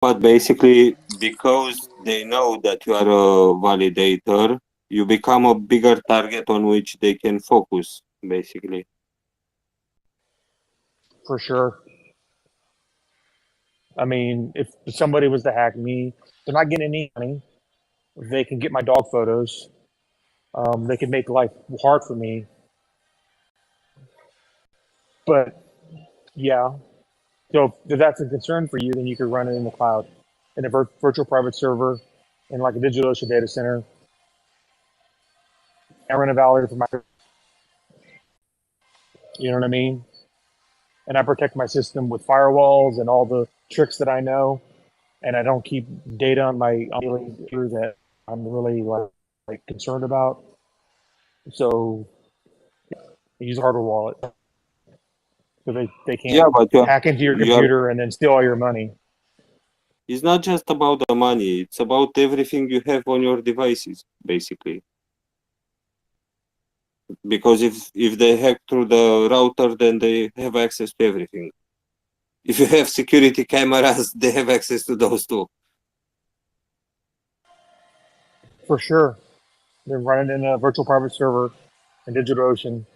But basically, because they know that you are a validator, you become a bigger target on which they can focus, basically. For sure. I mean, if somebody was to hack me, they're not getting any money. They can get my dog photos. They can make life hard for me. But yeah, so if that's a concern for you, then you could run it in the cloud, in a virtual private server, in like a DigitalOcean data center. I run a validator for my, you know what I mean? And I protect my system with firewalls and all the tricks that I know. And I don't keep data on my daily that I'm really like concerned about. So I use a hardware wallet so they Yeah, can't but hack into your you are, computer and then steal all your money. it's not just about the money, it's about everything you have on your devices, basically. Because if they hack through the router, then they have access to everything. If you have security cameras, they have access to those too. For sure. They're running in a virtual private server in DigitalOcean.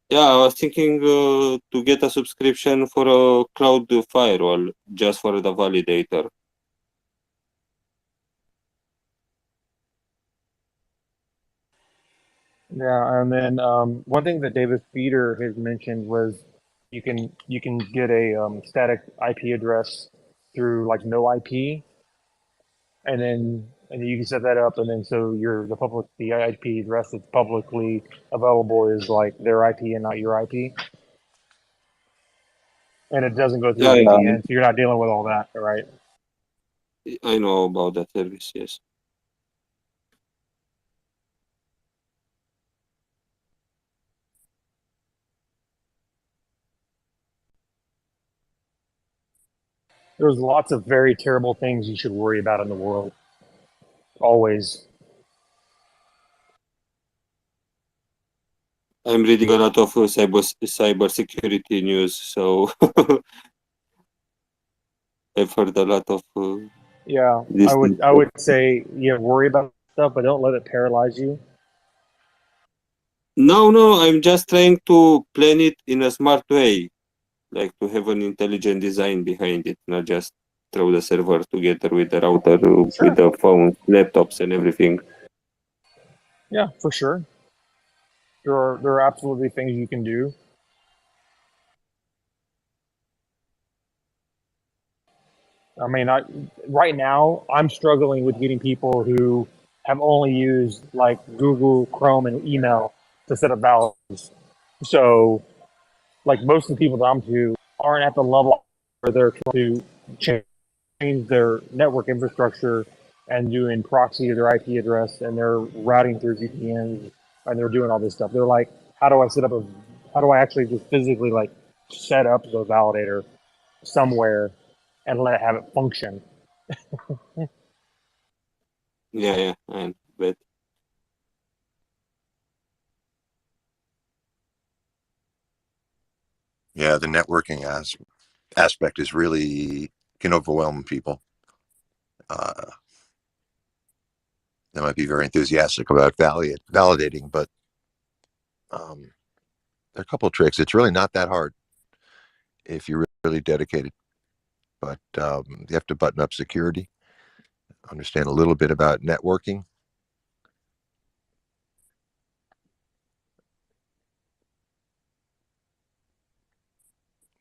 Yeah, I was thinking to get a subscription for a cloud firewall just for the validator. Yeah, and then one thing that Davis Peter has mentioned was you can get a static IP address through like no IP, and then you can set that up, and then so the IP address that's publicly available is like their IP and not your IP, and it doesn't go through Yeah, a yeah, VPN, so you're not dealing with all that, right? I know about that service, yes. There's lots of very terrible things you should worry about in the world, always. I'm reading a lot of cyber security news, so I've heard a lot of Yeah, I this thing. would I would say yeah, worry about stuff, but don't let it paralyze you. No, no, I'm just trying to plan it in a smart way, like to have an intelligent design behind it, not just throw the server together with the router, with Sure. the phones, laptops, and everything. Yeah, for sure. There are absolutely things you can do. I mean, right now I'm struggling with getting people who have only used like Google Chrome and email to set up values. So, like most of the people that I'm to aren't at the level where they're trying to change their network infrastructure and doing proxy to their IP address and they're routing through VPNs and they're doing all this stuff. They're like, how do I actually just physically like set up the validator somewhere and let it have it function? Yeah, yeah, and but Yeah, the networking aspect is really can overwhelm people. Uh, they might be very enthusiastic about validating, but there are a couple of tricks. It's really not that hard if you're really dedicated, but you have to button up security, understand a little bit about networking.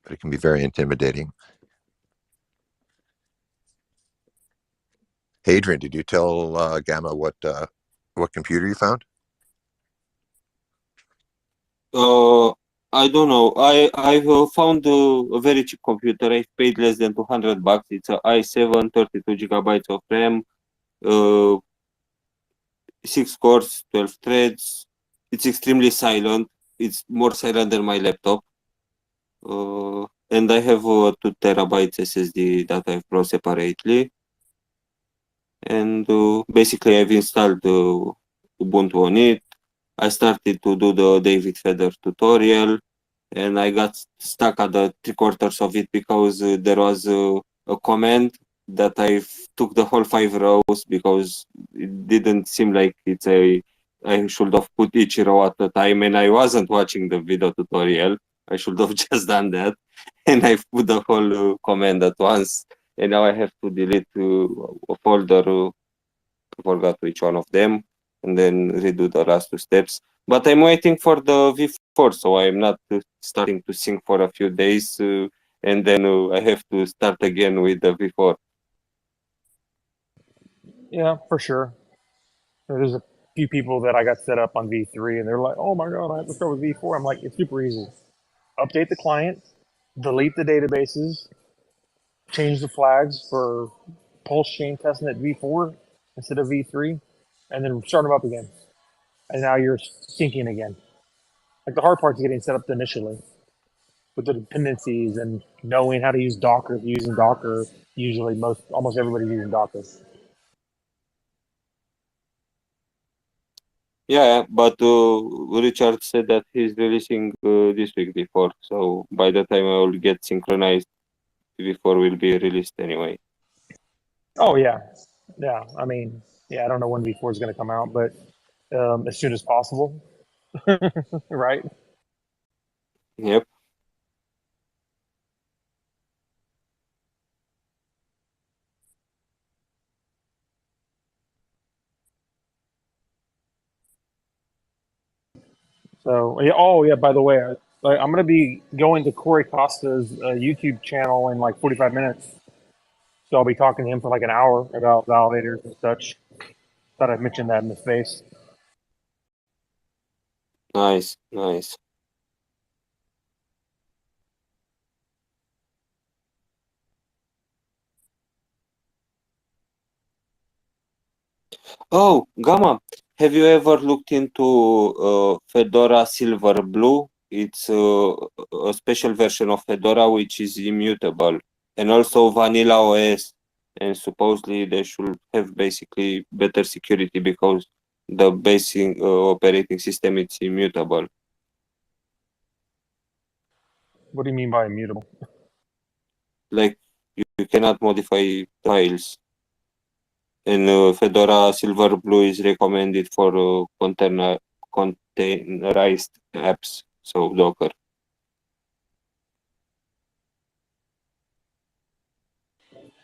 But it can be very intimidating. Adrian, did you tell Gamma what computer you found? uh, I don't know. I've found a very cheap computer. I've paid less than $200. It's a i7, 32 gigabytes of RAM, uh, 6 cores, 12 threads. It's extremely silent. It's more silent than my laptop. And I have a 2 terabytes SSD that I've brought separately. And basically, I've installed Ubuntu on it. I started to do the David Feder tutorial. and I got stuck at the 3/4 of it because there was a comment that I took the whole 5 rows because it didn't seem like I should have put each row at a time, and I wasn't watching the video tutorial. I should have just done that, and I put the whole command at once, and now I have to delete a folder. I forgot which one of them, and then redo the last 2 steps. But I'm waiting for the V4, so I'm not starting to sync for a few days, and then I have to start again with the V4. Yeah, for sure. There's a few people that I got set up on V3, and they're like, "Oh my god, I have to start with V4." I'm like, "It's super easy. Update the client, delete the databases, change the flags for PulseChain testnet V4 instead of V3, and then start them up again. And now you're syncing again. Like the hard part's getting set up initially with the dependencies and knowing how to use Docker. If you're using Docker, usually almost everybody's using Docker. Yeah, but Richard said that he's releasing this week before, so by the time I will get synchronized, V4 will be released anyway. Oh yeah, yeah. I mean, yeah. I don't know when V4 is going to come out, but as soon as possible, right? Yep. So yeah. Oh yeah. By the way, I'm going to be going to Corey Costa's YouTube channel in like 45 minutes. So I'll be talking to him for like an hour about validators and such. Thought I'd mention that in the space. Nice, nice. Oh, Gamma, have you ever looked into Fedora Silver Blue? It's a special version of Fedora which is immutable, and also Vanilla OS. And supposedly they should have basically better security because the basic operating system is immutable. What do you mean by immutable? Like you cannot modify files. And Fedora Silver Blue is recommended for containerized apps, so Docker.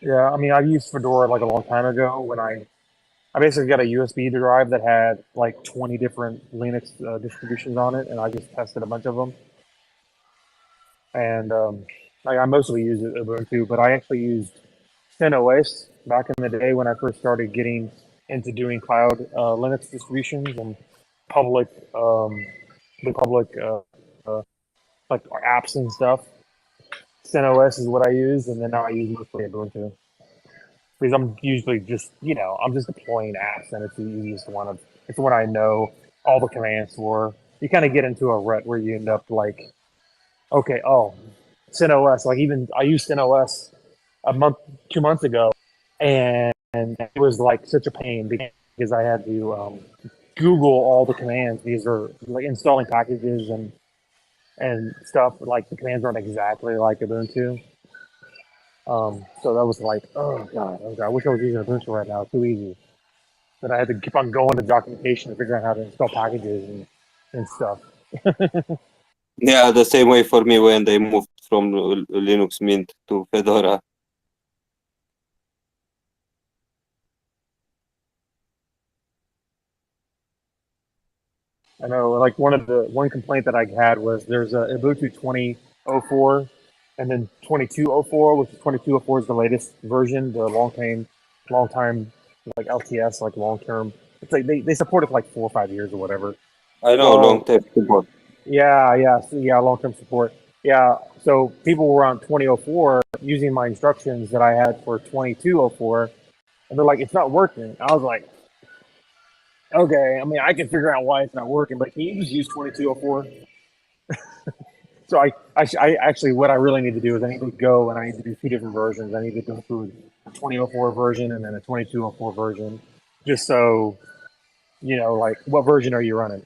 Yeah, I mean, I used Fedora like a long time ago when I basically got a USB drive that had like 20 different Linux distributions on it, and I just tested a bunch of them. And like I mostly use Ubuntu, but I actually used CentOS back in the day when I first started getting into doing cloud Linux distributions and public, the public like apps and stuff. CentOS is what I use, and then now I use mostly Ubuntu because I'm usually just I'm just deploying apps, and it's the easiest one. It's the one I know all the commands for. You kind of get into a rut where you end up like, okay, oh, CentOS. Like even I used CentOS a month, 2 months ago, and it was like such a pain because I had to Google all the commands. These are like installing packages and stuff. Like the commands aren't exactly like Ubuntu. So that was like, oh god, I wish I was using Ubuntu right now. It's too easy. But I had to keep on going to documentation to figure out how to install packages and stuff. Yeah, the same way for me when they moved from Linux Mint to Fedora. I know, like one complaint that I had was there's a Ubuntu 2004 and then 2204, which is 2204 is the latest version, the long time like LTS, like long term. It's like they support it for like 4 or 5 years or whatever. I know, long Well, time support. yeah, long term support. Yeah, so people were on 2004 using my instructions that I had for 2204, and they're like, it's not working. I was like, okay, I mean, I can figure out why it's not working, but can you just use 2204? So I actually, what I really need to do is I need to go and I need to do two different versions. I need to go through a 2004 version and then a 2204 version, just so like what version are you running?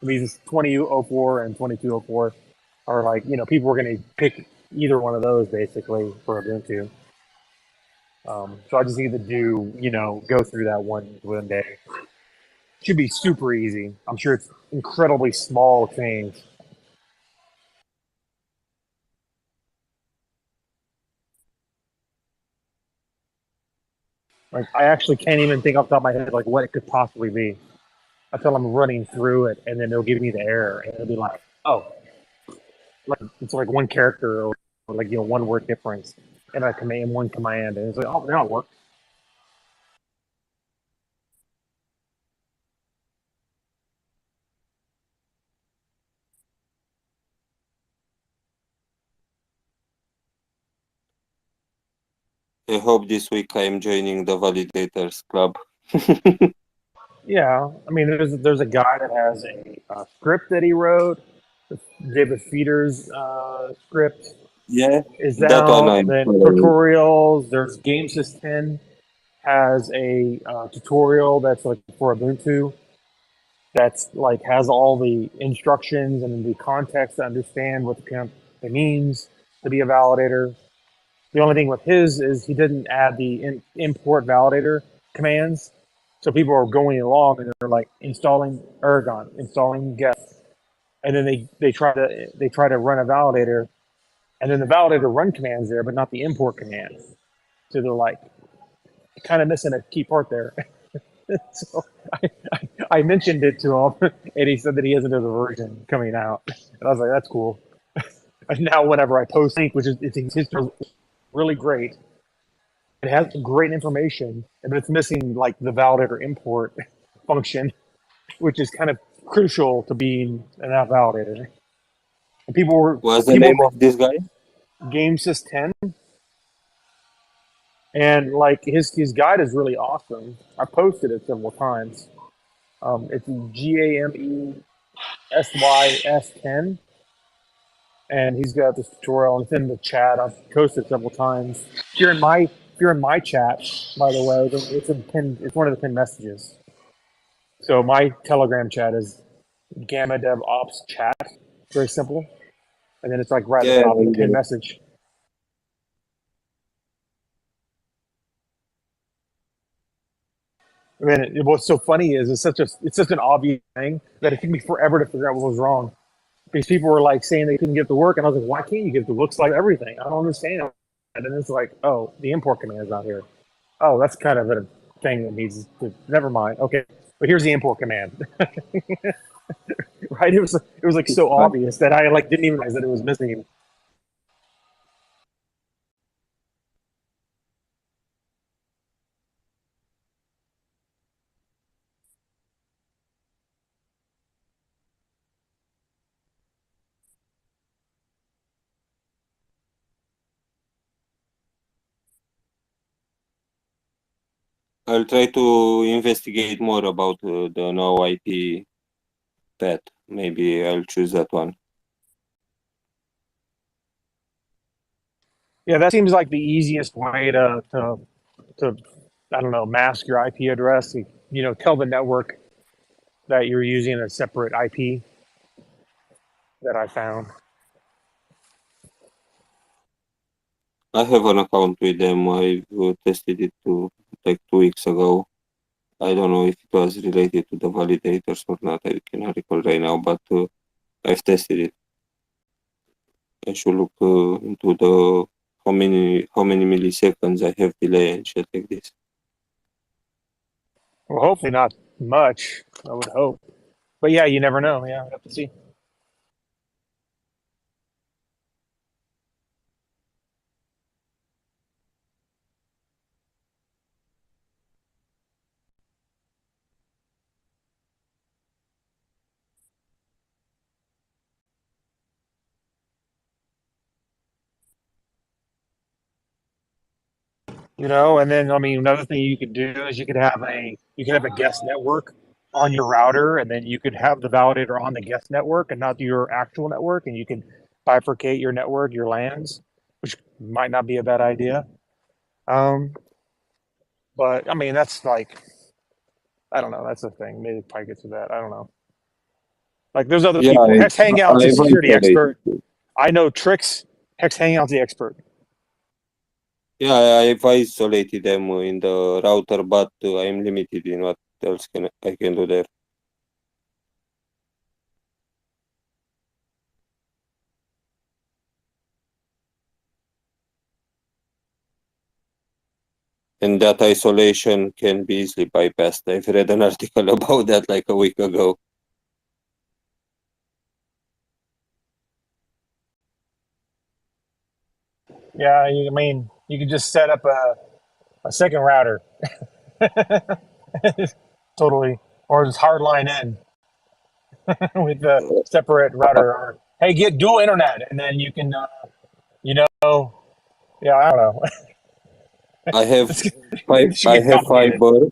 I mean, it's 2004 and 2204. or like people were going to pick either one of those basically for Ubuntu. So I just need to go through that one day. Should be super easy. I'm sure it's incredibly small change. Like I actually can't even think off the top of my head like what it could possibly be until I'm running through it, and then it'll give me the error, and it'll be like, oh, like it's like one character or like one word difference in a command, one command, and it's like, oh, now it worked. I hope this week I am joining the validators club. Yeah, I mean, there's a guy that has a script that he wrote, David Feeder's script Yeah, is that one out. I'm Then following. tutorials. There's GameSys10 has a tutorial that's like for Ubuntu. That's like has all the instructions and the context to understand what it means to be a validator. The only thing with his is he didn't add the import validator commands. So people are going along and they're like installing Aragon, installing Geth, and then they try to run a validator, and then the validator run commands there, but not the import command. So they're like kind of missing a key part there. So I mentioned it to him, and he said that he hasn't a version coming out, and I was like, that's cool. And now whenever I post link, which is it's really great, it has great information, but it's missing like the validator import function, which is kind of crucial to being an app validator. And What's the name of this guy? GameSys10, and like his guide is really awesome. I posted it several times. It's GAMESYS10, and he's got this tutorial. And it's in the chat. I've posted it several times. If you're in my chat, by the way, it's one of the pinned messages. So my Telegram chat is Gamma Dev Ops chat. Very simple. And then it's like right at the top of the pinned message. I mean, what's so funny is it's such an obvious thing that it took me forever to figure out what was wrong. Because people were like saying they couldn't get to work, and I was like, why can't you get to looks like everything? I don't understand. And then it's like, oh, the import command is not here. Oh, that's kind of a thing that needs to. Never mind. Okay, but here's the import command. Right? It was like so obvious that I like didn't even realize that it was missing. I'll try to investigate more about the no IP path. Maybe I'll choose that one. Yeah, that seems like the easiest way to I don't know, mask your IP address. Tell the network that you're using a separate IP that I found. I have an account with them. I tested it like 2 weeks ago. I don't know if it was related to the validators or not. I cannot recall right now, but I've tested it. I should look into the how many milliseconds I have delay and shit like this. Well, hopefully not much. I would hope, but yeah, you never know. Yeah, we have to see. And then I mean, another thing you could do is you could have a guest network on your router, and then you could have the validator on the guest network and not your actual network, and you can bifurcate your network, your LANs, which might not be a bad idea. But I mean, that's like, I don't know. That's the thing. Maybe probably get to that. I don't know. Like there's other Yeah, people. Hangouts a I've security tried it. expert. I know tricks. Hex Hangout's the expert. Yeah, I've isolated them in the router, but I'm limited in what else I can do there. And that isolation can be easily bypassed. I've read an article about that like a week ago. Yeah, I mean, you can just set up a second router. Totally. Or just hardline in with the separate router. Or, hey, get dual internet. And then you can, you know, yeah, I don't know. I have This should get complicated. fiber.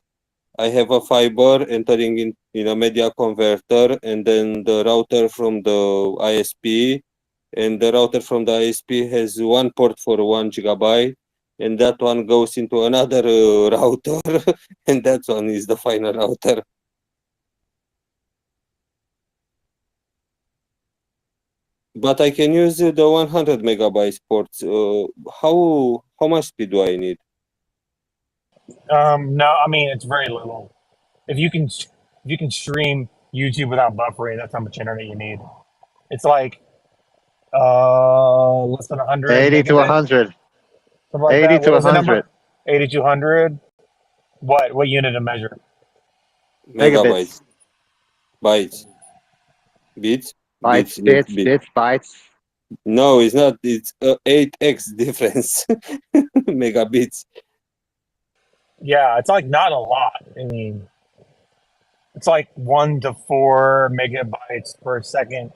I have a fiber entering in a media converter, and then the router from the ISP, and the router from the ISP has one port for 1 GB, and that one goes into another router, and that one is the final router. But I can use the 100 megabytes ports. How much speed do I need? No, I mean, it's very little. If you can stream YouTube without buffering, that's how much internet you need. It's like less than 100 80 to megabits, 100. something like 80 that. to What was the 100 number? 8200. What unit of measure? Megabytes, bytes, bits, bytes, bits. bits, bytes. No, it's not. It's 8x difference. Megabits. Yeah, it's like not a lot. I mean, it's like 1 to 4 megabytes per second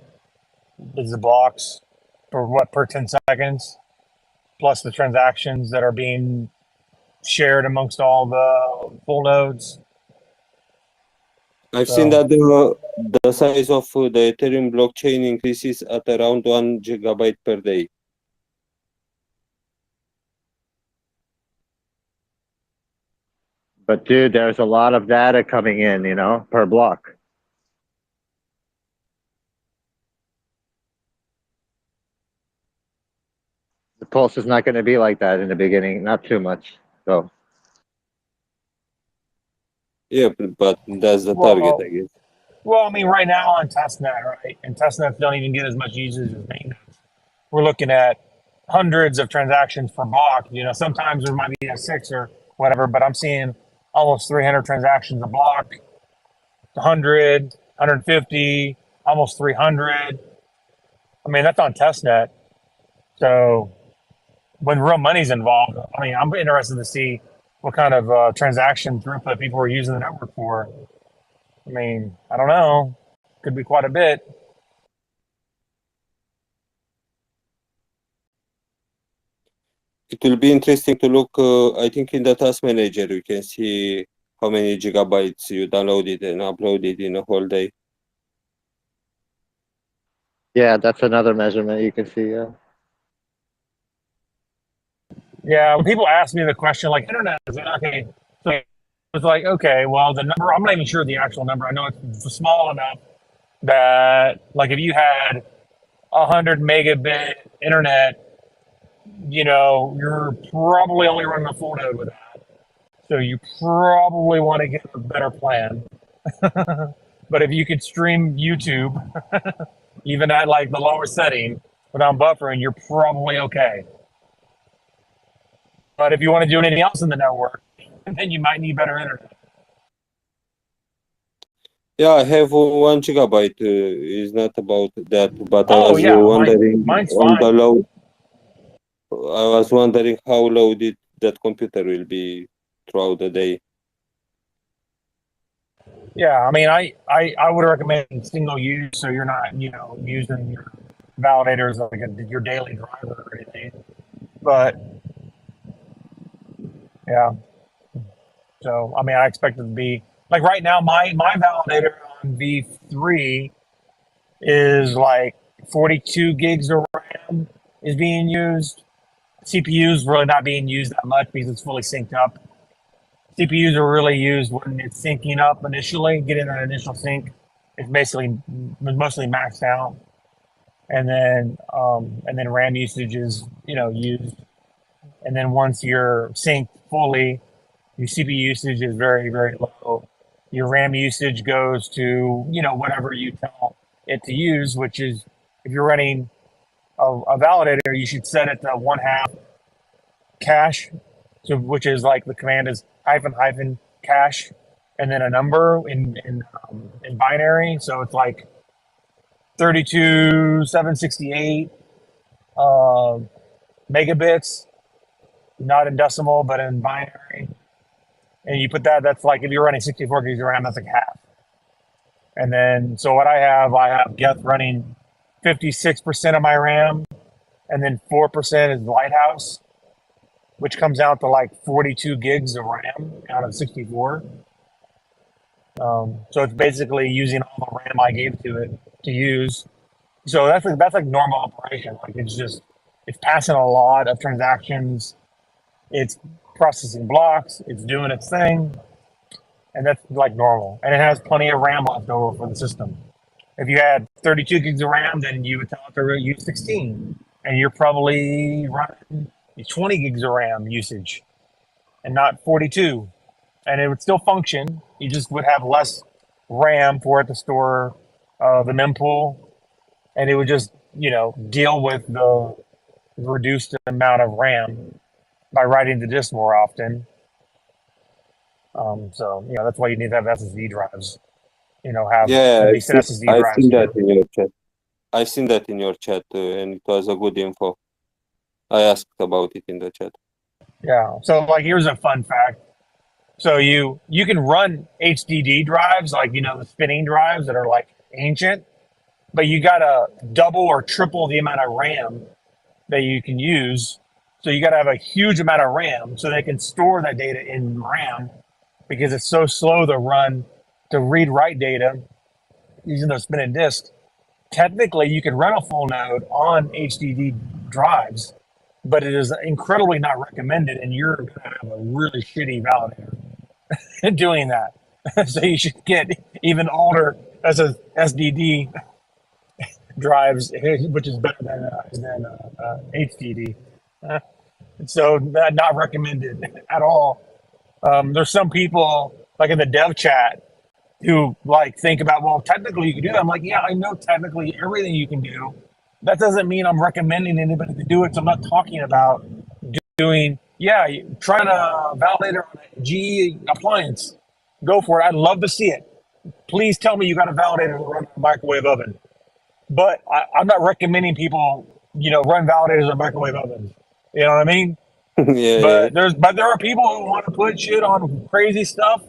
is the blocks per 10 seconds, plus the transactions that are being shared amongst all the full nodes. I've So, seen that the size of the Ethereum blockchain increases at around 1 GB per day. But dude, there's a lot of data coming in, per block. The pulse is not going to be like that in the beginning, not too much. So Yeah, but that's the target, I guess. well, I mean, right now on testnet, right? And testnets don't even get as much usage as mainnets. We're looking at hundreds of transactions per block. Sometimes there might be a 6 or whatever, but I'm seeing almost 300 transactions a block, 100, 150, almost 300. I mean, that's on testnet. So when real money's involved, I mean, I'm interested to see what kind of transaction throughput people are using the network for. I mean, I don't know. Could be quite a bit. It will be interesting to look. I think in the task manager you can see how many gigabytes you downloaded and uploaded in a whole day. yeah, that's another measurement you can see. Yeah. Yeah, when people ask me the question, like, internet is it okay? So it's like, okay, well, the number, I'm not even sure the actual number. I know it's small enough that, like, if you had 100 megabit internet, you're probably only running a full node with that. So you probably want to get a better plan. But if you could stream YouTube, even at like the lower setting without buffering, you're probably okay. But if you want to do anything else in the network, then you might need better internet. Yeah, I have 1 GB. It's not about that, but I Oh was yeah, wondering mine's on the fine. load. I was wondering how loaded that computer will be throughout the day. Yeah, I mean, I would recommend single use, so you're not using your validators like your daily driver or anything. But yeah, so I mean, I expect it to be like right now. My validator on V3 is like 42 gigs of RAM is being used. CPU's really not being used that much because it's fully synced up. CPUs are really used when it's syncing up initially, getting that initial sync. It's basically mostly maxed out. and then RAM usage is used, and then once you're synced fully, your CPU usage is very very low. Your RAM usage goes to whatever you tell it to use, which is if you're running a validator, you should set it to 1/2 cache, so which is like the command is hyphen hyphen cache, and then a number in binary. So it's like 32,768 megabits, not in decimal, but in binary. And you put that. That's like if you're running 64 gigs of RAM, that's like half. And then so what I have Geth running 56% of my RAM, and then 4% is Lighthouse, which comes out to like 42 gigs of RAM out of 64. So it's basically using all the RAM I gave to it to use. So that's like normal operation. Like it's passing a lot of transactions. It's processing blocks. It's doing its thing, and that's like normal. And it has plenty of RAM left over for the system. If you had 32 gigs of RAM, then you would tell it to use 16, and you're probably running 20 gigs of RAM usage, and not 42, and it would still function. You just would have less RAM for it to store the mempool, and it would just deal with the reduced amount of RAM by writing the disk more often. So that's why you need to have SSD drives. Have Yeah, decent SSD I've drives. seen that in your chat. I've seen that in your chat, and it was a good info. I asked about it in the chat. Yeah. So like, here's a fun fact. So you can run HDD drives, like the spinning drives that are like ancient, but you gotta double or triple the amount of RAM that you can use. So you gotta have a huge amount of RAM so they can store that data in RAM, because it's so slow to read write data using those spinning disks. Technically, you can run a full node on HDD drives, but it is incredibly not recommended, and you're going to have a really shitty validator doing that. So you should get even older SSD drives, which is better than HDD. So not recommended at all. There's some people like in the dev chat who like think about, well, technically you can do that. I'm like, yeah, I know technically everything you can do. That doesn't mean I'm recommending anybody to do it. So I'm not talking about doing, trying to validate it on a GE appliance. Go for it. I'd love to see it. Please tell me you got a validator to run a microwave oven. But I'm not recommending people, run validators in microwave ovens. You know what I mean? Yeah. But there are people who want to put shit on crazy stuff.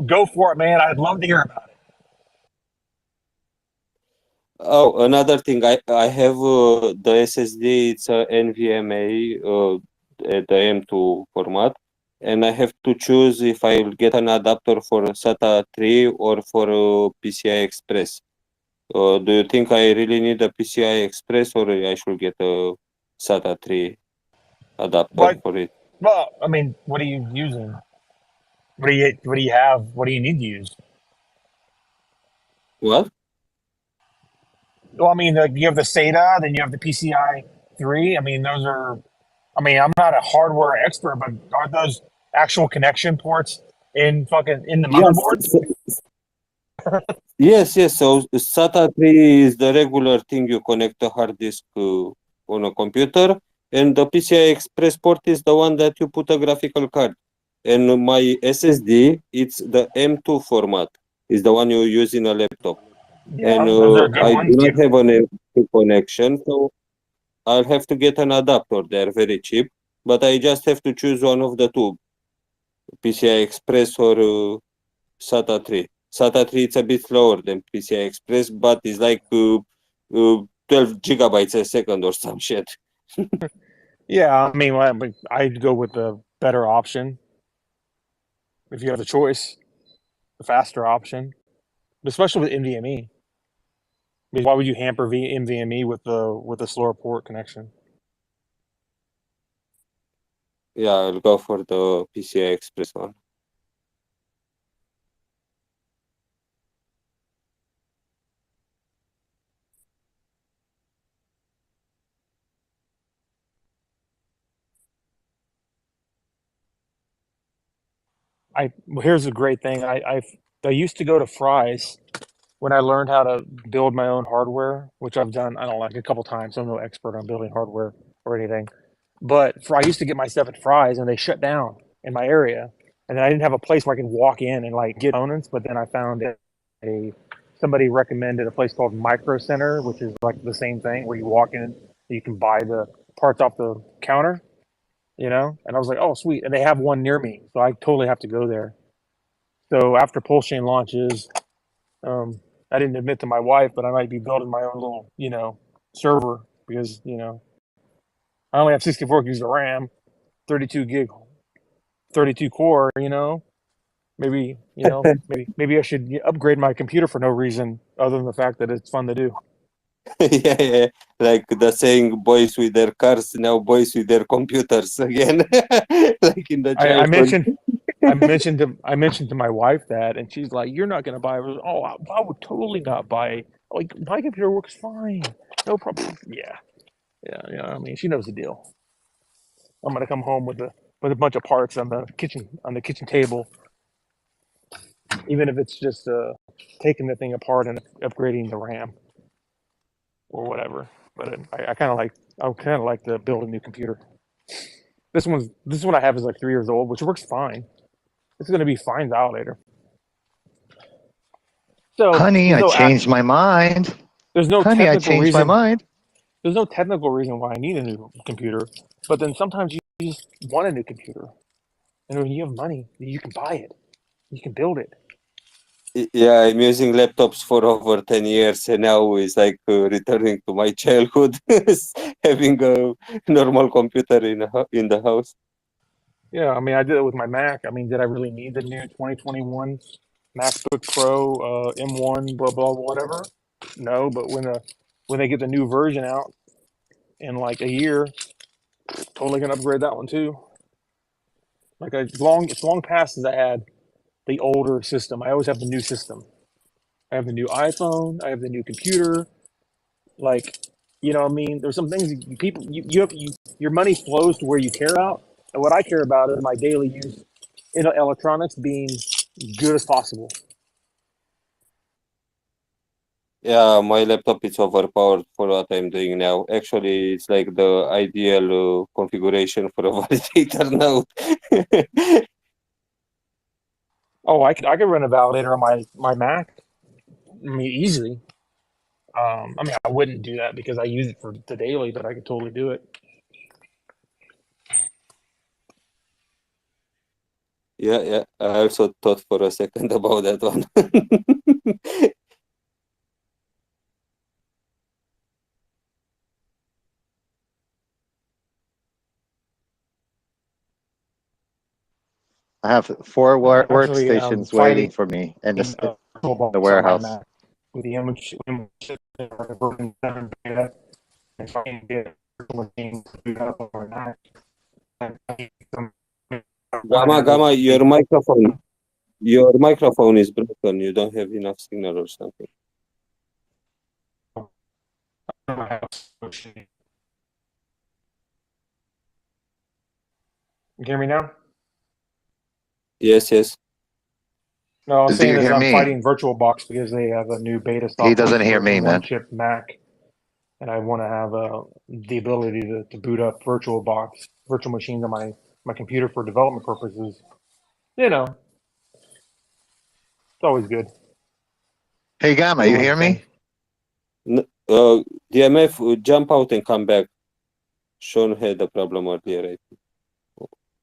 Go for it, man. I'd love to hear about it. Oh, another thing, I have the SSD. It's a NVMe, the M2 format, and I have to choose if I will get an adapter for SATA 3 or for PCI Express. Do you think I really need a PCI Express, or I should get a SATA 3 adapter for it? Well, I mean, what are you using? What do you have? What do you need to use? What? Well, I mean, you have the SATA, then you have the PCI 3. I mean, those are. I mean, I'm not a hardware expert, but aren't those actual connection ports in the motherboard? Yes. Yes. So SATA 3 is the regular thing you connect a hard disk on a computer, and the PCI Express port is the one that you put a graphical card. And my SSD, it's the M2 format, is the one you use in a laptop. Yeah, And those are good I do ones not too. have an M2 connection, so I'll have to get an adapter. They're very cheap, but I just have to choose one of the two, PCI Express or SATA 3. SATA 3 it's a bit slower than PCI Express, but it's like 12 gigabytes a second or some shit. Yeah, I mean, I'd go with the better option if you have the choice, the faster option, especially with NVMe. Why would you hamper NVMe with the slower port connection? Yeah, I'll go for the PCI Express one. Well, here's a great thing. I used to go to Fry's when I learned how to build my own hardware, which I've done, I don't know, like a couple times. I'm no expert on building hardware or anything. But I used to get my stuff at Fry's and they shut down in my area. And then I didn't have a place where I could walk in and like get components. But then I found a somebody recommended a place called Micro Center, which is like the same thing where you walk in, you can buy the parts off the counter, you know? And I was like, oh, sweet. And they have one near me. So I totally have to go there. So after PulseChain launches, I didn't admit to my wife, but I might be building my own little, server because, I only have 64 gigs of RAM, 32 gig, 32 core, maybe, maybe I should upgrade my computer for no reason other than the fact that it's fun to do. Yeah, like the saying, boys with their cars, now boys with their computers again. Like in the I childhood. mentioned to my wife that, and she's like, "You're not going to buy it." Oh, I would totally not buy it. Like my computer works fine, no problem. Yeah, yeah. I mean, she knows the deal. I'm gonna come home with a bunch of parts on the kitchen table, even if it's just taking the thing apart and upgrading the RAM or whatever. But I kind of like to build a new computer. This one I have is like 3 years old, which works fine. It's gonna be fine out later. So Honey, I there's no changed my mind. there's no Honey, I technical changed my reason mind. there's no technical reason why I need a new computer. But then sometimes you just want a new computer, and when you have money, you can buy it, you can build it. Yeah, I'm using laptops for over 10 years, and now it's like returning to my childhood, having a normal computer in the house. Yeah, I mean, I did it with my Mac. I mean, did I really need the new 2021 MacBook Pro M1 blah blah whatever? No, but when they get the new version out in like a year, totally gonna upgrade that one too. Like it's long past since I had the older system. I always have the new system. I have the new iPhone. I have the new computer. Like, what I mean, there's some things people your money flows to where you care about, and what I care about is my daily use in electronics being good as possible. Yeah, my laptop is overpowered for what I'm doing now. Actually, it's like the ideal configuration for a validator node. Oh, I could run a validator on my Mac. I mean, easily. I mean, I wouldn't do that because I use it for the daily, but I could totally do it. Yeah, yeah. I also thought for a second about that one. I have four Actually, workstations waiting fighting for me in virtual the box on my warehouse. Mac with the image version 7 beta and trying to get virtual machines to boot up on my Mac. And I need some- Gamma, your microphone is broken. You don't have enough signal or something. You hear me now? Yes, yes. No, I was Do saying you is hear I'm me? fighting VirtualBox because they have a new beta He software doesn't hear for me, the man. one-chip Mac, and I want to have the ability to boot up VirtualBox, virtual machines on my computer for development purposes. It's always good. Hey, Gamma, It's you always hear a thing. me? DMF, jump out and come back. Sean had a problem earlier, I think.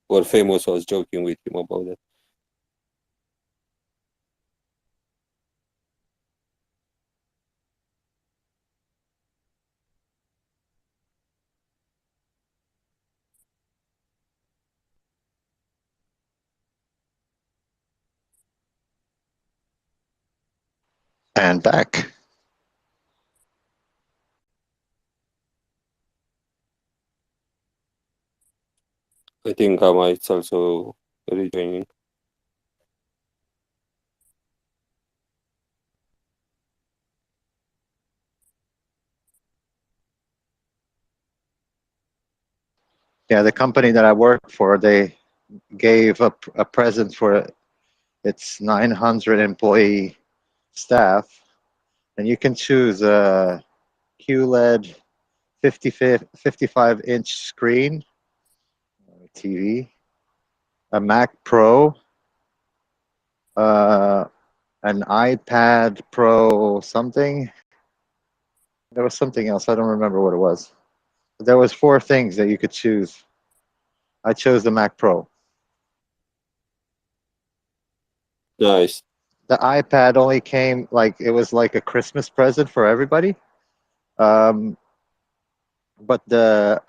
Or Famous was joking with him about that. And back. I think Gamma is also rejoining. Yeah, the company that I work for, they gave a present for It's 900 employee staff, and you can choose a QLED 55-inch screen TV, a Mac Pro, an iPad Pro something. There was something else. I don't remember what it was. But there was 4 things that you could choose. I chose the Mac Pro. Nice. The iPad only came like it was like a Christmas present for everybody. Um, but the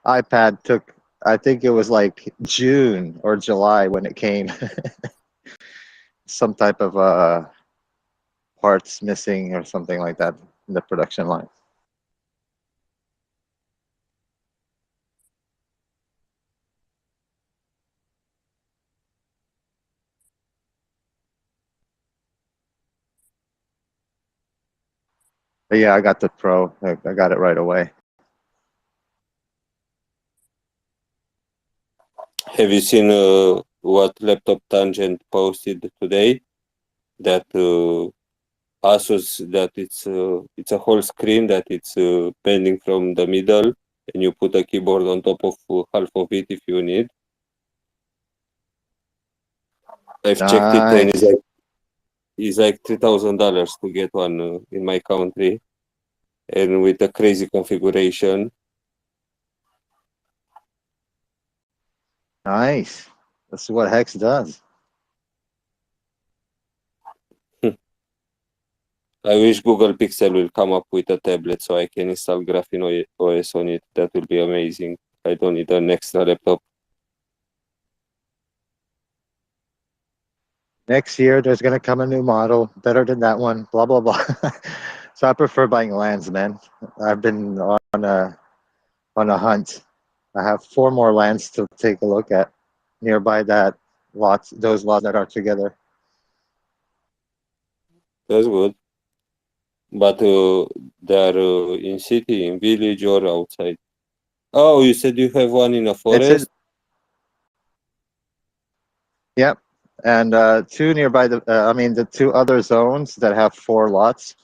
iPad took, I think it was like June or July when it came. Some type of parts missing or something like that in the production line. But yeah, I got the Pro. I got it right away. Have you seen what Laptop Tangent posted today? That Asus, that it's a whole screen that it's bending from the middle, and you put a keyboard on top of half of it if you need. I've checked it, and Nice. it's like $3,000 to get one in my country, and with a crazy configuration. Nice. That's what Hex does. I wish Google Pixel will come up with a tablet so I can install Graphene OS on it. That will be amazing. I don't need an extra laptop. Next year, there's going to come a new model better than that one, blah, blah, blah. So I prefer buying lands, man. I've been on a hunt. I have 4 more lands to take a look at nearby those lots that are together. That's good. But they're in city, in village, or outside. Oh, you said you have one in a It's in, forest? yep. And 2 nearby the 2 other zones that have 4 lots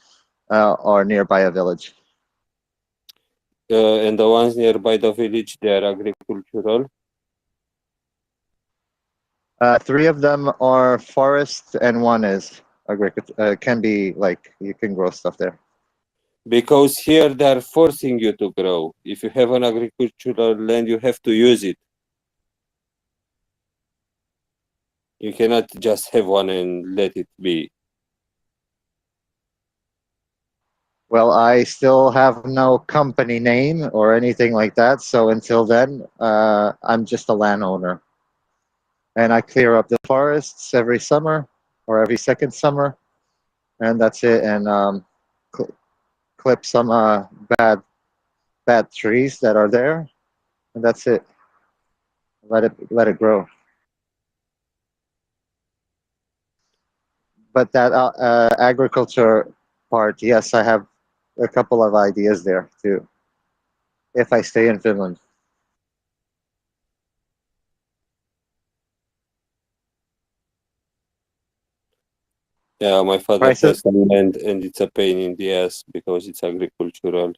are nearby a village. And the ones nearby the village, they are agricultural. 3 of them are forest, and 1 is agriculture. Can be like you can grow stuff there. Because here they are forcing you to grow. If you have an agricultural land, you have to use it. You cannot just have one and let it be. Well, I still have no company name or anything like that. So until then, I'm just a landowner. And I clear up the forests every summer or every second summer. And that's it. And cl clip some bad trees that are there. And that's it. Let it grow. But that agriculture part, yes, I have a couple of ideas there too. If I stay in Finland. Yeah, my father Prices has some land and it's a pain in the ass because it's agricultural.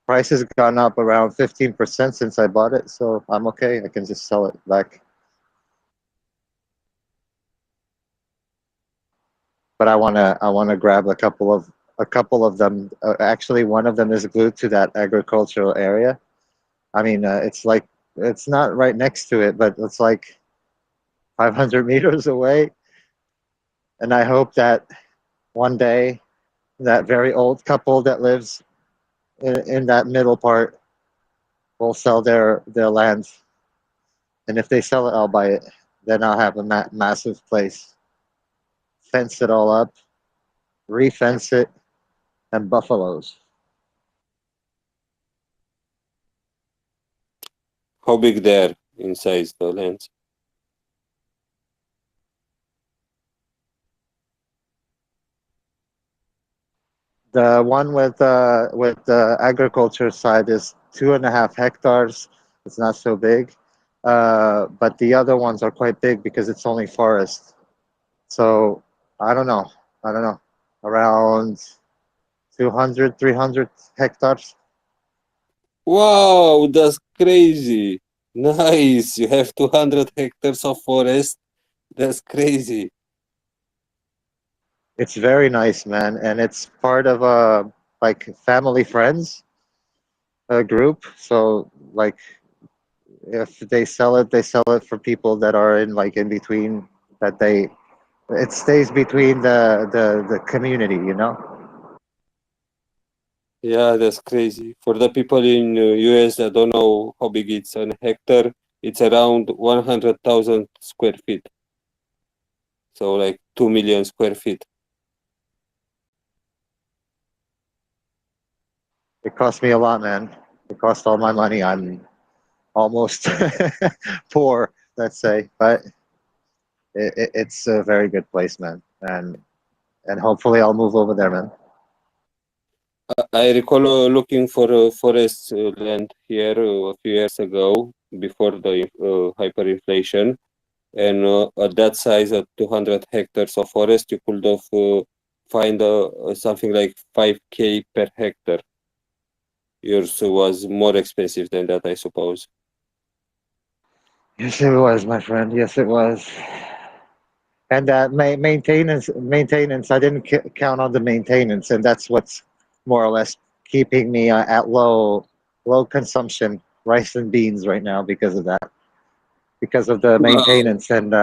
Price has gone up around 15% since I bought it, so I'm okay. I can just sell it back. But I wanna grab a couple of them. Actually, one of them is glued to that agricultural area. I mean, it's not right next to it, but it's like 500 meters away. And I hope that one day that very old couple that lives in that middle part will sell their land. And if they sell it, I'll buy it. Then I'll have a massive place. Fence it all up, re-fence it, and buffaloes. How big they are in size, the lands? The one with the agriculture side is 2.5 hectares. It's not so big. but the other ones are quite big because it's only forest. So I don't know. I don't know. Around 200, 300 hectares. Wow, that's crazy. Nice. You have 200 hectares of forest. That's crazy. It's very nice, man, and it's part of a like family friends group. So like if they sell it for people that are in like in between that they it stays between the community, you know. Yeah, that's crazy. For the people in US that don't know how big it's an hectare, it's around 100,000 square feet. So like 2 million square feet. It cost me a lot, man. It cost all my money. I'm almost poor, let's say, but it's a very good place, man, and hopefully I'll move over there, man. I recall looking for forest land here a few years ago before the hyperinflation. And at that size, at 200 hectares of forest, you could have find something like 5K per hectare. Yours was more expensive than that, I suppose. Yes, it was, my friend. Yes, it was. And maintenance. I didn't count on the maintenance, and that's what's more or less keeping me at low consumption rice and beans right now because of that, because of the Wow, maintenance, and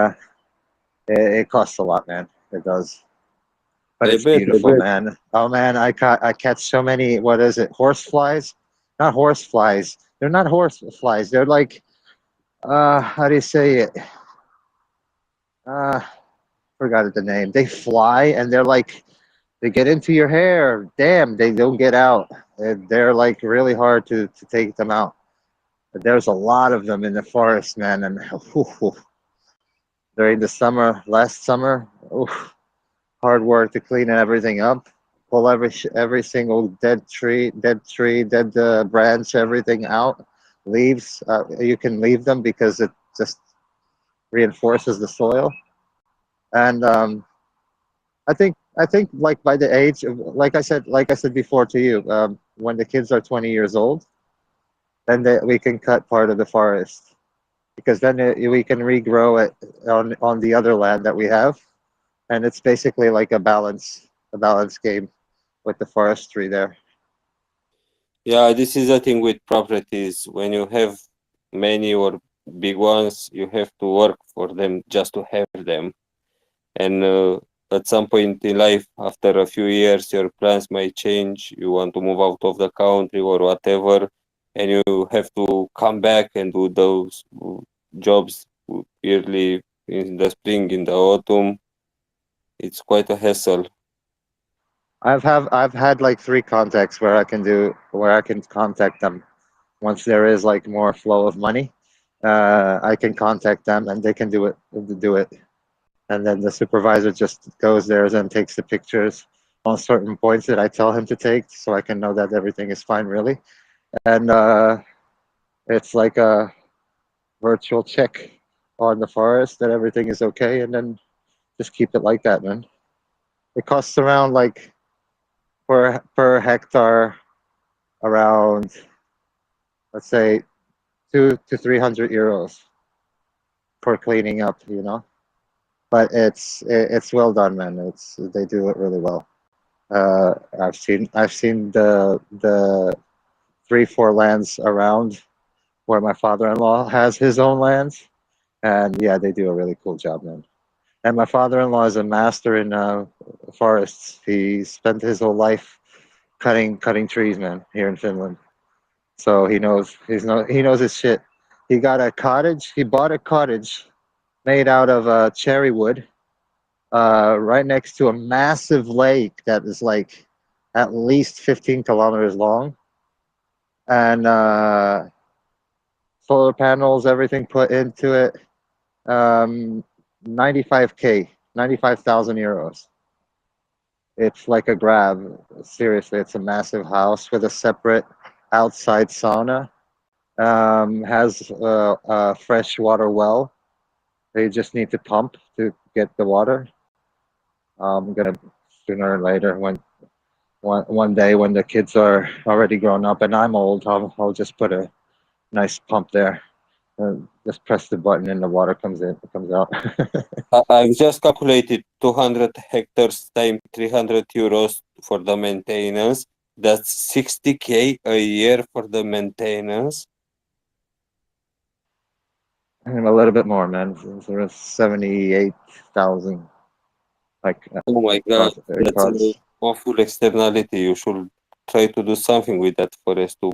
it costs a lot, man. It does, but I it's bet. beautiful, man. Oh man, I catch so many. What is it? Horse flies? Not horse flies. They're not horse flies. They're like how do you say it? Uh, forgot the name. They fly and they're like they get into your hair. Damn, they don't get out. They're like really hard to take them out. But there's a lot of them in the forest, man. And during the summer, last summer, hard work to clean everything up, pull every single dead branch, everything out. Leaves, you can leave them because it just reinforces the soil. And I think like by the age of like I said before to you, when the kids are 20 years old, then we can cut part of the forest because then we can regrow it on the other land that we have, and it's basically like a balance game with the forestry there. Yeah, this is the thing with properties. When you have many or big ones, you have to work for them just to have them. And at some point in life, after a few years, your plans might change. You want to move out of the country or whatever, and you have to come back and do those jobs yearly in the spring, in the autumn. It's quite a hassle. I've had like three contacts where I can contact them once there is like more flow of money. I can contact them and they can do it. And then the supervisor just goes there and takes the pictures on certain points that I tell him to take, so I can know that everything is fine, really. And it's like a virtual check on the forest that everything is okay, and then just keep it like that, man. It costs around like per hectare around, let's say, 200 to 300 euros for cleaning up, But it's well done, man. They do it really well. I've seen the 3 4 lands around where my father-in-law has his own lands, and yeah, they do a really cool job, man. And my father-in-law is a master in forests. He spent his whole life cutting trees, man, here in Finland. So he knows his shit. He got a cottage. He bought a cottage made out of cherry wood, right next to a massive lake that is like at least 15 kilometers long, and solar panels, everything put into it. 95k, 95,000 euros. It's like a grab. Seriously, it's a massive house with a separate outside sauna. has a fresh water well. They just need to pump to get the water. I'm gonna sooner or later when one day when the kids are already grown up and I'm old, I'll just put a nice pump there. Just press the button and the water comes in, comes out. I've just calculated 200 hectares times 300 euros for the maintenance. That's 60K a year for the maintenance. And a little bit more, man. So 78,000. Like Oh my God, it that's costs. awful externality. You should try to do something with that forest too.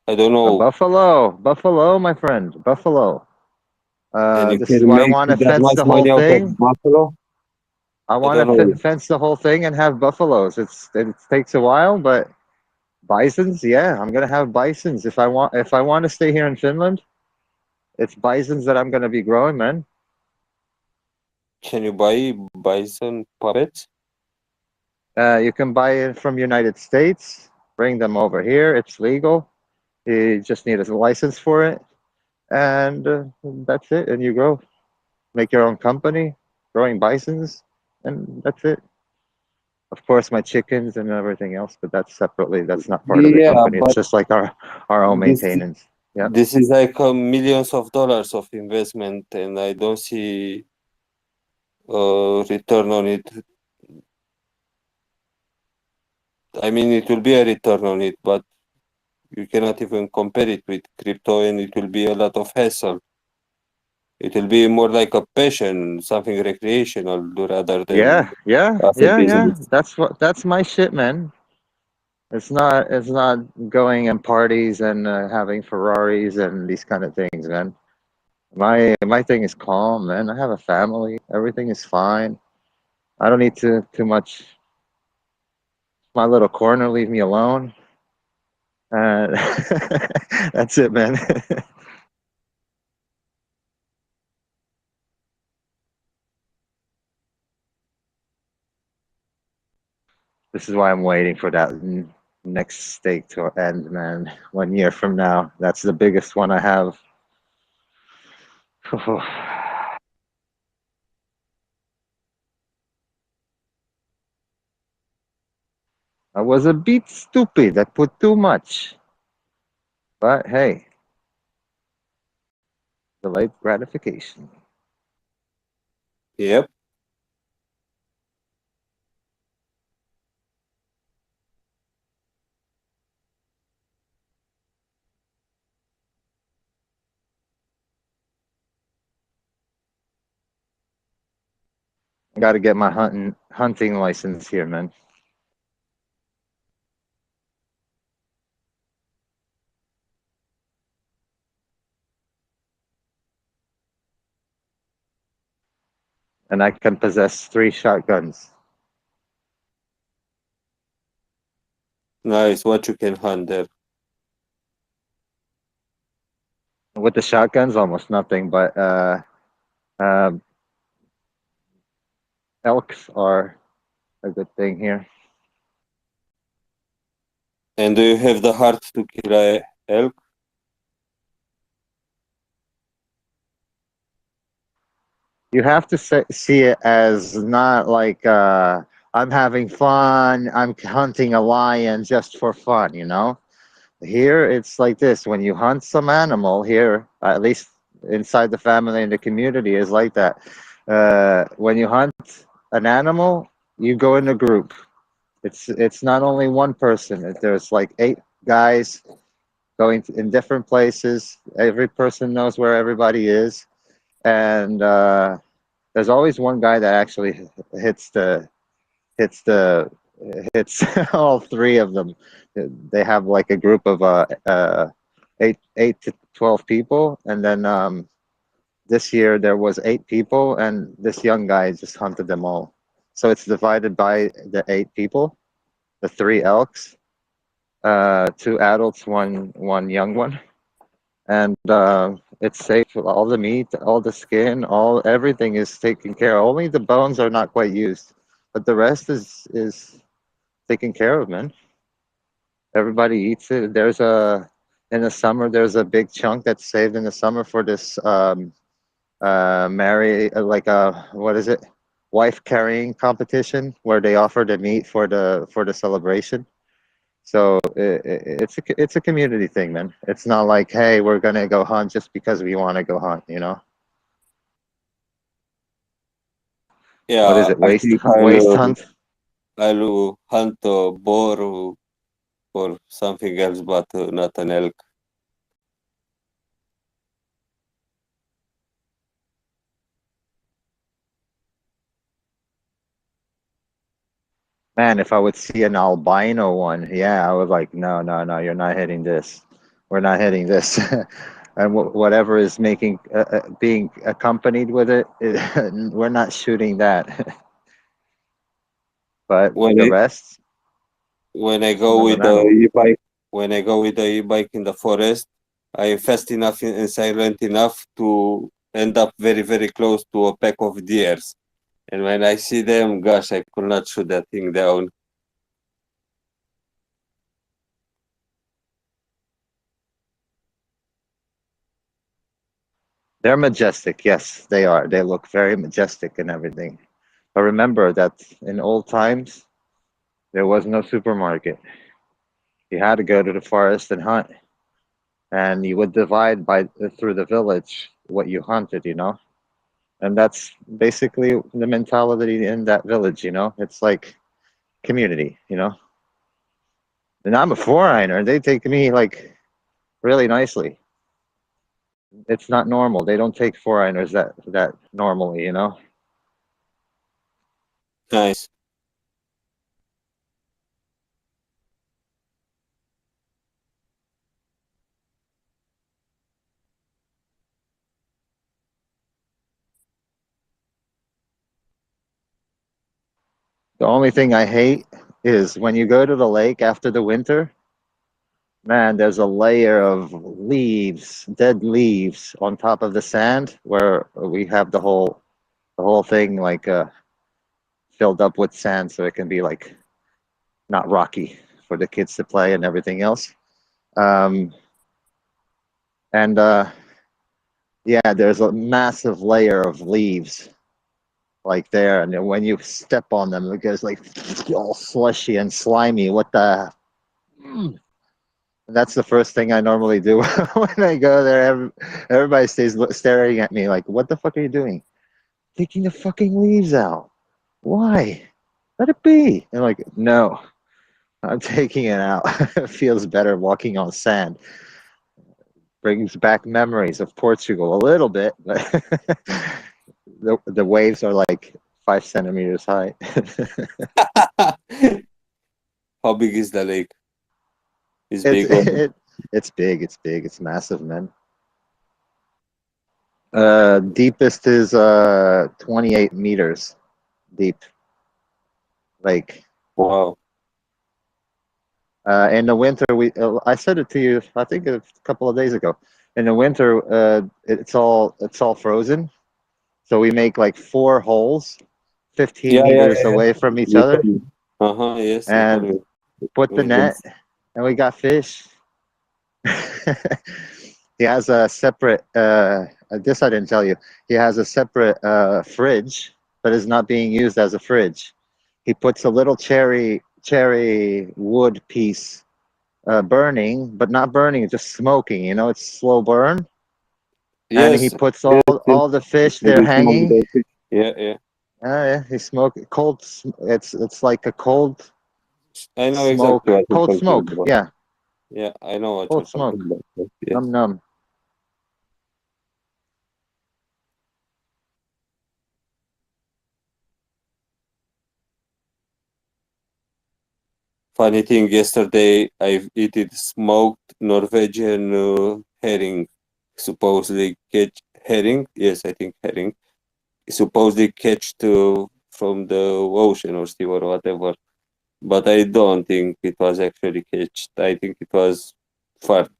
I don't A know. buffalo, my friend, buffalo. And you This is can why I make want to that fence much the whole money out thing. of buffalo? I I want don't to know. fence the whole thing and have buffaloes. It takes a while, but bisons, yeah, I'm gonna have bisons if I want. If I want to stay here in Finland, it's bisons that I'm gonna be growing, man. Can you buy bison puppets? You can buy it from United States, bring them over here. It's legal. You just need a license for it, and that's it. And you grow, make your own company, growing bisons, and that's it. Of course, my chickens and everything else, but that's separately. That's not part of the Yeah, company. It's but just like our own this maintenance. Yeah. this is like millions of dollars of investment, and I don't see return on it. I mean, it will be a return on it, but you cannot even compare it with crypto, and it will be a lot of hassle. It will be more like a passion, something recreational rather than as a Yeah. business. That's my shit, man. It's not going and parties and having Ferraris and these kind of things, man. My thing is calm, man. I have a family. Everything is fine. I don't need too much. My little corner, leave me alone. Uh, that's it, man. This is why I'm waiting for that next stake to end, man. 1 year from now, that's the biggest one I have. I was a bit stupid. I put too much. But hey, delayed gratification. Yep. I got to get my hunting license here, man. And I can possess 3 shotguns. Nice. What you can hunt there. With the shotguns, almost nothing, but uh, elks are a good thing here. And do you have the heart to kill a elk? You have to see it as not like I'm having fun, I'm hunting a lion just for fun, you know? Here it's like this: when you hunt some animal here, at least inside the family and the community is like that. When you hunt an animal, you go in a group. It's not only one person. There's like 8 guys going in different places. Every person knows where everybody is, and there's always one guy that actually hits the hits the hits all 3 of them. They have like a group of 8 to 12 people, and then this year there was 8 people, and this young guy just hunted them all. So it's divided by the 8 people, the 3 elks, 2 adults, one young one, and it's safe. All the meat, all the skin, everything is taken care of. Only the bones are not quite used, but the rest is taken care of, man. Everybody eats it. There's a in the summer, there's a big chunk that's saved in the summer for this marry like a what is it, wife carrying competition where they offer the meat for the celebration. So it's a community thing, man. It's not like, hey, we're gonna go hunt just because we want to go hunt, you know. What is Yeah, it? I Waste think waste hunt? I'll hunt a boar or something else, but not an elk. Man, if I would see an albino one, yeah, I would like, no, no, no, you're not hitting this. We're not hitting this. And whatever is making being accompanied with it, we're not shooting that. But When the I rest, when I it's go another with the animal. e-bike, when I go with the e-bike in the forest, I am fast enough and silent enough to end up very, very close to a pack of deers. And when I see them, gosh, I could not shoot that thing down. They're majestic. Yes, they are. They look very majestic and everything. But remember that in old times, there was no supermarket. You had to go to the forest and hunt, and you would divide by through the village what you hunted, you know. And that's basically the mentality in that village, you know. It's like community, you know. And I'm a foreigner. They take me like really nicely. It's not normal. They don't take foreigners that normally, you know. Nice. The only thing I hate is when you go to the lake after the winter, man, there's a layer of leaves, dead leaves on top of the sand where we have the whole thing like filled up with sand so it can be like not rocky for the kids to play and everything else. Um, and yeah, there's a massive layer of leaves like there, and then when you step on them, it goes like all slushy and slimy. What the? Mm. And that's the first thing I normally do when I go there. Everybody stays staring at me like, "What the fuck are you doing? Taking the fucking leaves out? Why? Let it be." And like, no, I'm taking it out. It feels better walking on sand. Brings back memories of Portugal a little bit, but the waves are like 5 centimeters high. How big is the lake? It's it's big one. it's big. It's big. It's massive, man. Deepest is 28 meters deep lake. Wow. In the winter, I said it to you. I think a couple of days ago. In the winter, it's all frozen. So we make like 4 holes, 15 Yeah, yeah, meters yeah. away from each You told other, me. Uh-huh, yes, you told and me. put the When- net, and we got fish. He has a separate. This I didn't tell you. He has a separate fridge, but is not being used as a fridge. He puts a little cherry wood piece burning, but not burning, just smoking. You know, it's slow burn, and he Yes, puts yes, yes. all the fish I there did smoke hanging. that fish. Yeah, yeah. Yeah, he smoke cold. It's like a cold I know exactly smoke, what you're cold talking smoke. about. Yeah, Yeah, I know what you're cold talking smoke. about. Yes. Num num. Funny thing, yesterday I eaten smoked Norwegian herring. Supposedly catch herring. Yes, I think herring. Supposedly catched from the ocean or sea or whatever. But I don't think it was actually catched. I think it was fart.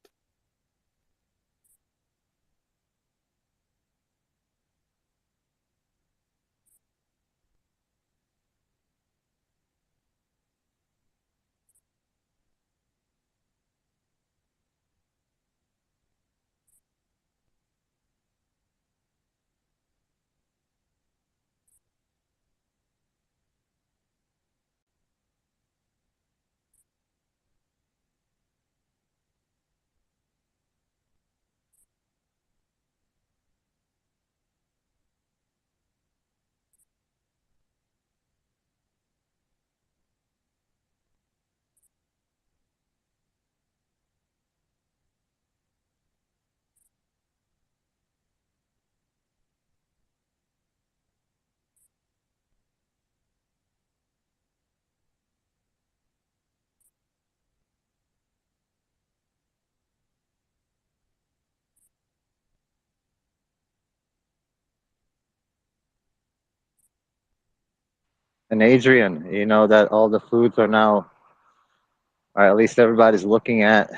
And Adrian, you know that all the foods are now, or at least everybody's looking at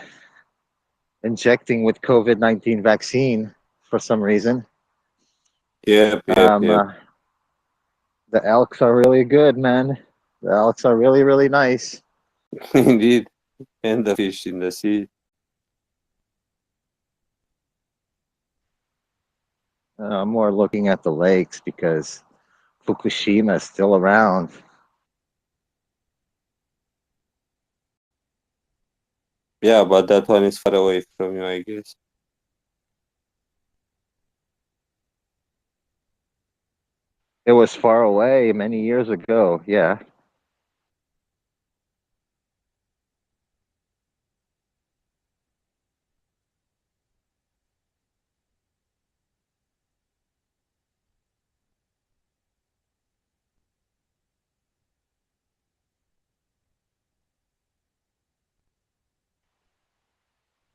injecting with COVID-19 vaccine for some reason. Yep, yep, Um, yep. uh, the elks are really good, man. The elks are really, really nice. Indeed. And the fish in the sea. I'm more looking at the lakes because Fukushima is still around. Yeah, but that one is far away from you, I guess. It was far away many years ago. Yeah.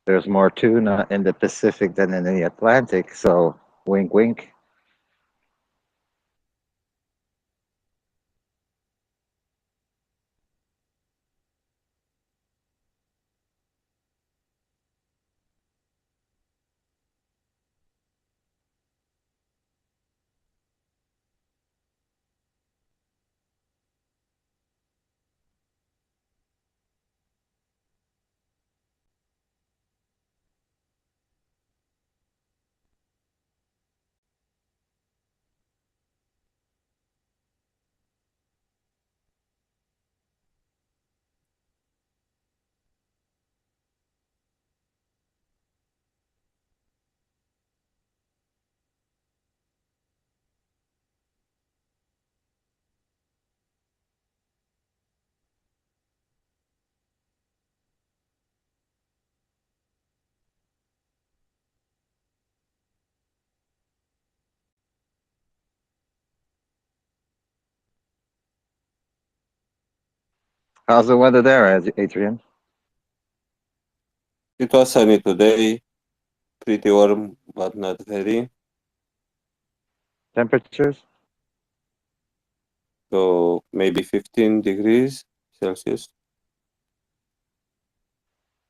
There's more tuna in the Pacific than in the Atlantic. So, wink, wink. How's the weather there, Adrian? It was sunny today, pretty warm, but not very. Temperatures? So maybe 15 degrees Celsius.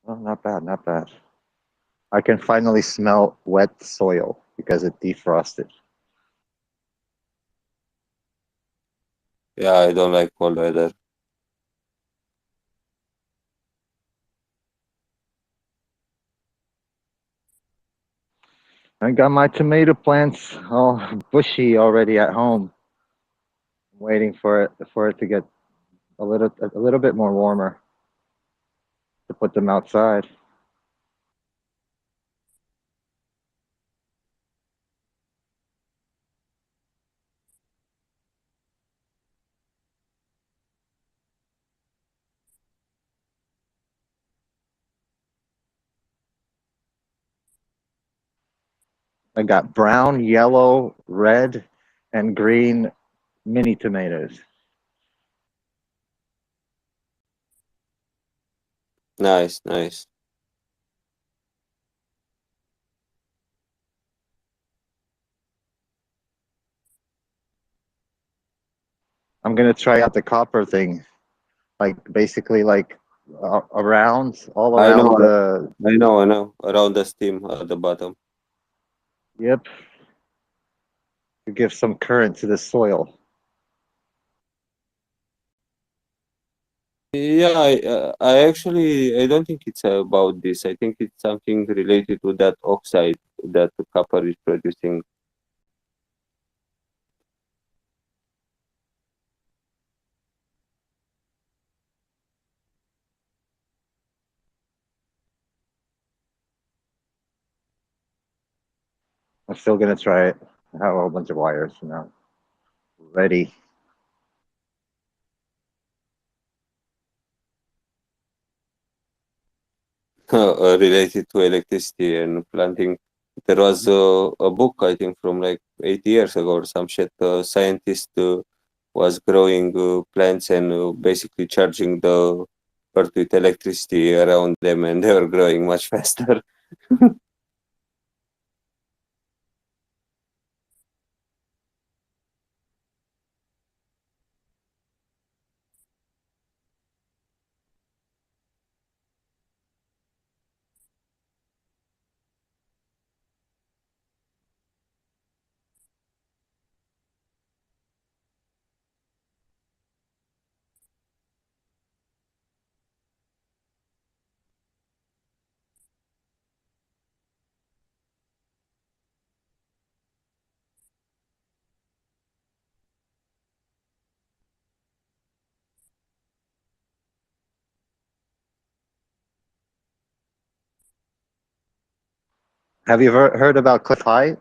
Oh, not bad, not bad. I can finally smell wet soil because it defrosted. Yeah, I don't like cold weather. I got my tomato plants all bushy already at home, waiting for it to get a little bit more warmer to put them outside. I got brown, yellow, red, and green mini tomatoes. Nice, nice. I'm gonna try out the copper thing, like basically like around all I around know, the. I know. Around the steam at the bottom. Yep, to give some current to the soil. Yeah, I don't think it's about this. I think it's something related to that oxide that the copper is producing. I'm still gonna try it. I have a whole bunch of wires now ready. Related to electricity and planting. There was a book, I think, from like 8 years ago or some shit. Scientist was growing plants and basically charging the earth with electricity around them, and they were growing much faster. Have you ever heard about Cliff High?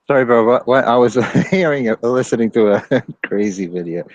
Sorry, bro. What I was listening to a crazy video.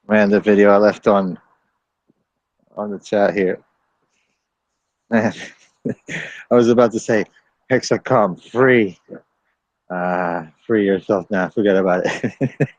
Man, the video I left on the chat here. Man, I was about to say Hexacom free. Free yourself now. Forget about it.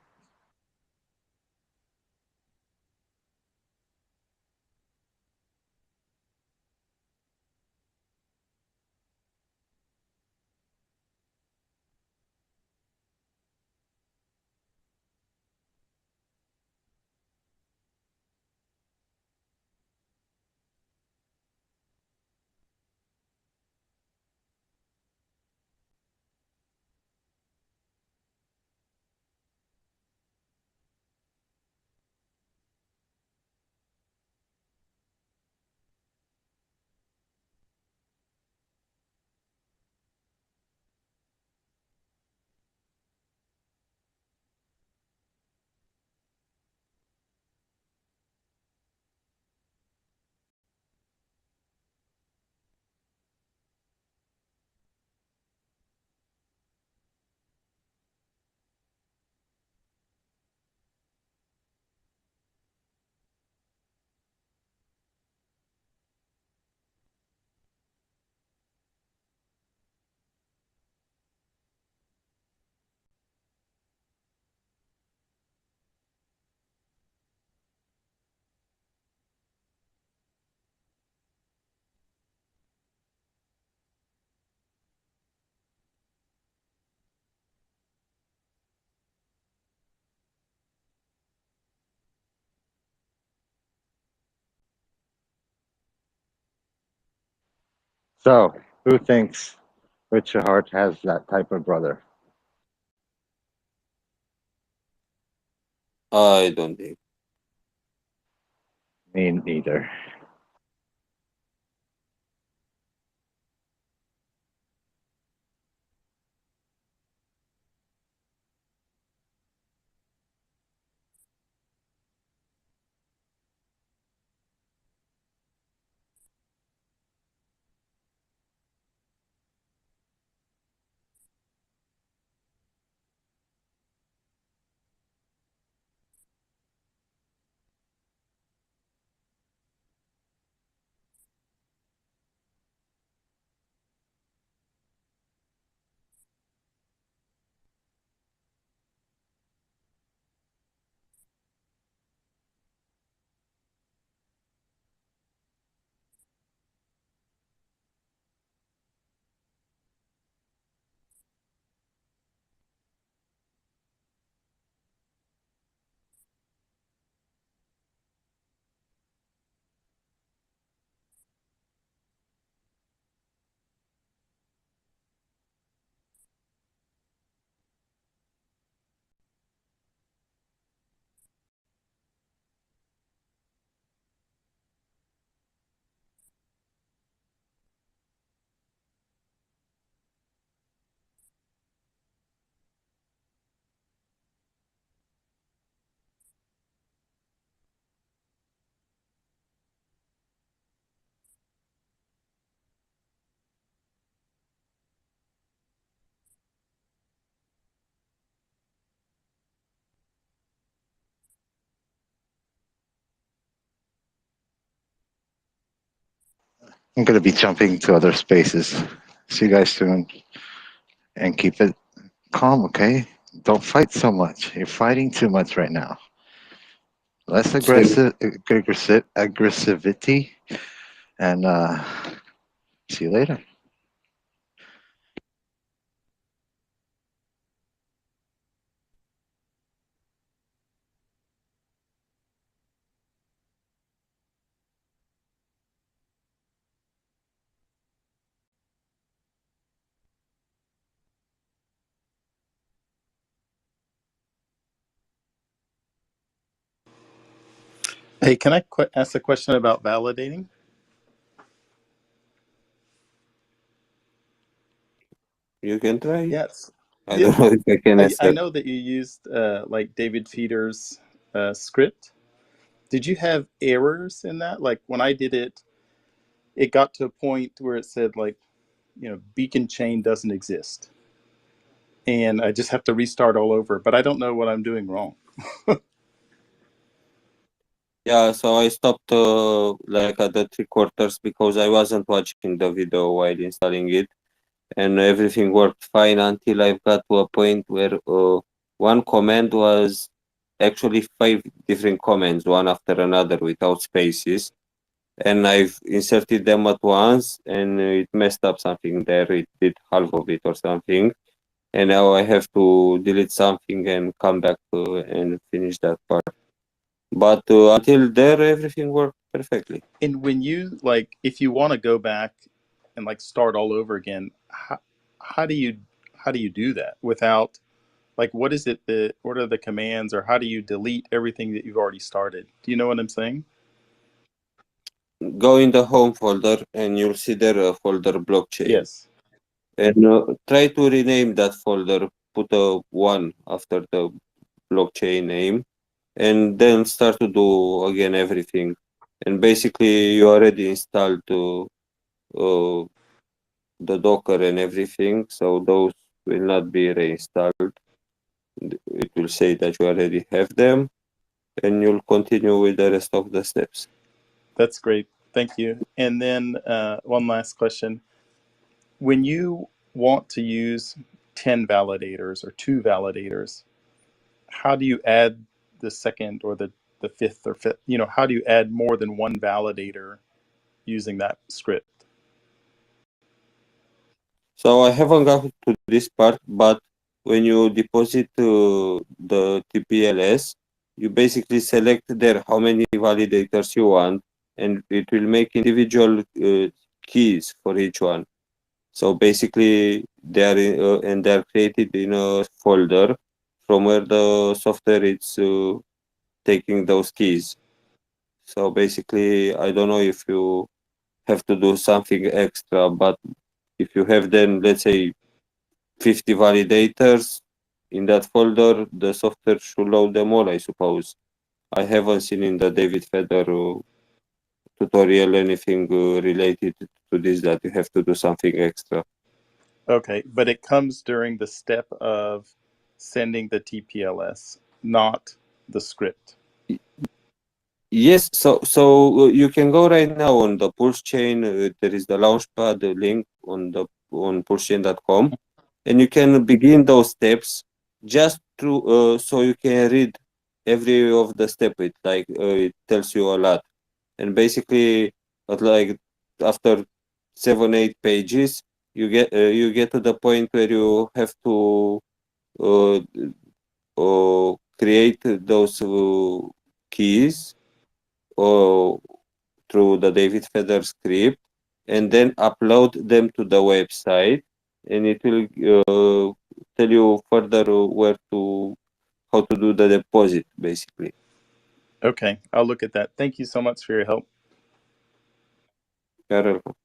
So, who thinks Richard Hart has that type of brother? I don't think. Me neither. I'm going to be jumping to other spaces. See you guys soon. And keep it calm, okay? Don't fight so much. You're fighting too much right now. Less Same. aggressivity, and see you later. Hey, can I ask a question about validating? You can try. Yes. I Yeah, don't know if I can I answer. know that you used like David Feeder's script. Did you have errors in that? Like when I did it, it got to a point where it said like, beacon chain doesn't exist. And I just have to restart all over, but I don't know what I'm doing wrong. Yeah, so I stopped like at the 3/4 because I wasn't watching the video while installing it, and everything worked fine until I've got to a point where one command was actually 5 different commands, one after another without spaces, and I've inserted them at once, and it messed up something there. It did half of it or something, and now I have to delete something and come back and finish that part. But until there, everything worked perfectly. And when you like, if you want to go back and like start all over again, how do you how do you do that without like what is it that what are the commands or how do you delete everything that you've already started? Do you know what I'm saying? Go in the home folder and you'll see there a folder blockchain. Yes. And try to rename that folder, put a 1 after the blockchain name, and then start to do again everything. And basically, you already installed the Docker and everything, so those will not be reinstalled. It will say that you already have them, and you'll continue with the rest of the steps. That's great. Thank you. And then one last question. When you want to use 10 validators or 2 validators, how do you add the second or the fifth or fifth? How do you add more than one validator using that script? So I haven't got to this part, but when you deposit the TPLS, you basically select there how many validators you want, and it will make individual keys for each one. So basically, they are and they are created in a folder from where the software is taking those keys. So basically, I don't know if you have to do something extra, but if you have then, let's say, 50 validators in that folder, the software should load them all, I suppose. I haven't seen in the David Feder tutorial anything related to this, that you have to do something extra. Okay, but it comes during the step of sending the TPLS, not the script. Yes, so you can go right now on the Pulse chain. There is the Launchpad link on pulsechain.com, and you can begin those steps just through so you can read every of the step. It tells you a lot, and basically, like after 7-8 pages, you get to the point where you have to uh, create those keys or through the David Feder script, and then upload them to the website, and it will tell you further where to how to do the deposit, basically. Okay, I'll look at that. Thank you so much for your help. You're welcome.